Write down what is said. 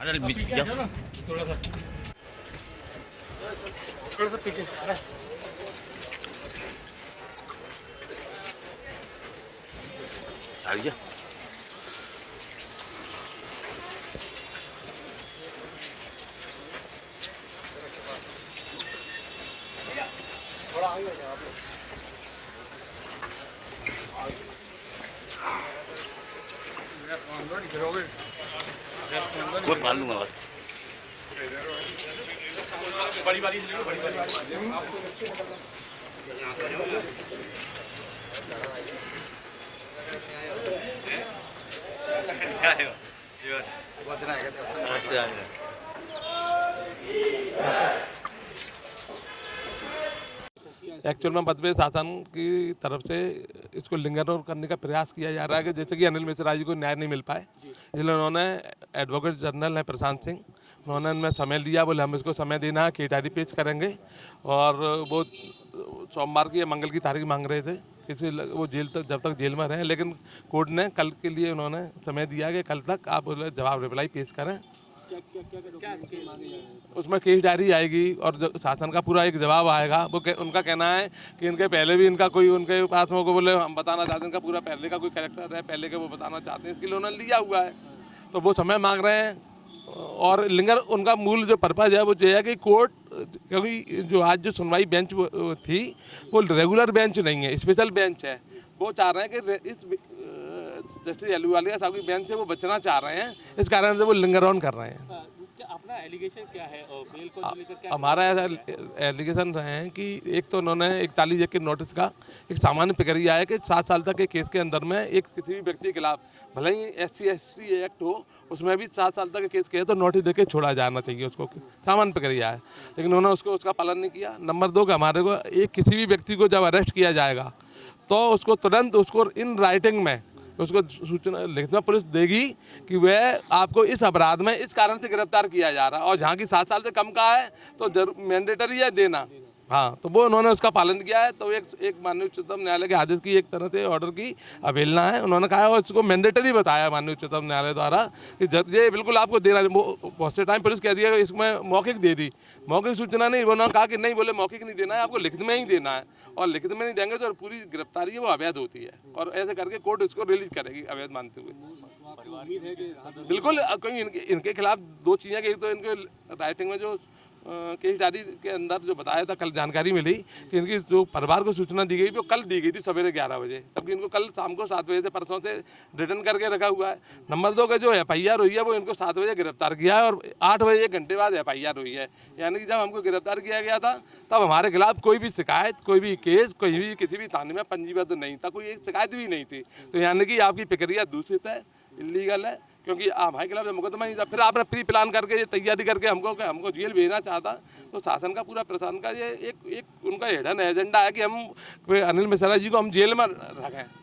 अनिल जाओ थोड़ा सा पीछे आइए। थोड़ा आगे आप वो पाल लूंगा बस। बड़ी वाली बड़ी वाली एक्चुअल में मध्य प्रदेश शासन की तरफ से इसको लिंगानुग करने का प्रयास किया जा रहा है कि जैसे कि अनिल मिश्रा जी को न्याय नहीं मिल पाए, इसलिए उन्होंने एडवोकेट जनरल है प्रशांत सिंह, उन्होंने इनमें समय लिया, बोले हम इसको समय देना है, केटारी पेश करेंगे। और वो सोमवार की या मंगल की तारीख मांग रहे थे, किसी वो जेल तक जब तक जेल में रहें, लेकिन कोर्ट ने कल के लिए उन्होंने समय दिया कि कल तक आप जवाब रिप्लाई पेश करें। उसमें केस डायरी आएगी और शासन का पूरा एक जवाब आएगा। वो उनका कहना है कि इनके पहले भी इनका कोई उनके पास में को बोले हम बताना चाहते हैं, इनका पूरा पहले का कोई कैरेक्टर है, पहले के वो बताना चाहते हैं, इसके लिए उन्होंने लिया हुआ है, तो वो समय मांग रहे हैं। और लिंगर उनका मूल जो पर्पज़ है वो ये है कि कोर्ट, क्योंकि जो आज जो सुनवाई बेंच थी वो रेगुलर बेंच नहीं है, स्पेशल बेंच है। वो चाह रहे हैं कि इस जस्टिस अहलूवालिया साहब की बेंच से वो बचना चाह रहे हैं, इस कारण से वो लिंगर ऑन कर रहे हैं। अपना एलिगेशन क्या है और बेल को लेकर क्या हमारा ऐसा एलिगेशन है कि एक तो उन्होंने 41 के नोटिस का एक सामान्य प्रक्रिया है कि 7 साल तक के केस के अंदर में एक किसी भी व्यक्ति के खिलाफ भले ही SC/ST एक्ट हो, उसमें भी 7 साल तक के केस किया तो नोटिस देके छोड़ा जाना चाहिए, उसको सामान्य प्रक्रिया है, लेकिन उन्होंने उसका पालन नहीं किया। नंबर 2 कि हमारे को एक किसी भी व्यक्ति को जब अरेस्ट किया जाएगा तो उसको तुरंत उसको इन राइटिंग में उसको सूचना लिखित में पुलिस देगी कि वह आपको इस अपराध में इस कारण से गिरफ्तार किया जा रहा है, और जहाँ की 7 साल से कम का है तो जरूर मैंडेटरी है देना। हाँ, तो वो उन्होंने उसका पालन किया है। तो एक माननीय उच्चतम न्यायालय के आदेश की एक तरह से ऑर्डर की अवहेलना है। उन्होंने कहा और इसको मैंडेटरी बताया माननीय उच्चतम न्यायालय द्वारा कि ये बिल्कुल आपको देना। बहुत से टाइम पुलिस कह दिया इसमें मौखिक दे दी, मौखिक सूचना नहीं। उन्होंने कहा कि नहीं, बोले मौखिक नहीं देना है, आपको लिखित में ही देना है, और लिखित में नहीं देंगे तो पूरी गिरफ्तारी है वो अवैध होती है, और ऐसे करके कोर्ट इसको रिलीज करेगी अवैध मानते हुए। बिल्कुल, क्योंकि इनके खिलाफ 2 चीज़ें, एक तो इनके राइटिंग में जो केस डायरी के अंदर जो बताया था, कल जानकारी मिली कि इनकी जो परिवार को सूचना दी गई वो कल दी गई थी सवेरे 11 बजे, तबकि इनको कल शाम को 7 बजे से परसों से रिटर्न करके रखा हुआ है। नंबर 2 का जो FIR हुई है वो इनको 7 बजे गिरफ्तार किया है, और 8 बजे 1 घंटे बाद FIR हुई है। यानी कि जब हमको गिरफ्तार किया गया था तब हमारे खिलाफ कोई भी शिकायत, कोई भी केस, कोई भी किसी भी थाने में पंजीबद्ध नहीं था, कोई एक शिकायत भी नहीं थी। तो यानी कि आपकी प्रक्रिया दूषित है, इलीगल है, क्योंकि हमारे खिलाफ मुकदमा ही था। फिर आपने प्री प्लान करके ये तैयारी करके हमको जेल भेजना चाहता, तो शासन का पूरा प्रशासन का ये एक उनका हिडन एजेंडा है कि हम अनिल मिश्रा जी को हम जेल में रखें।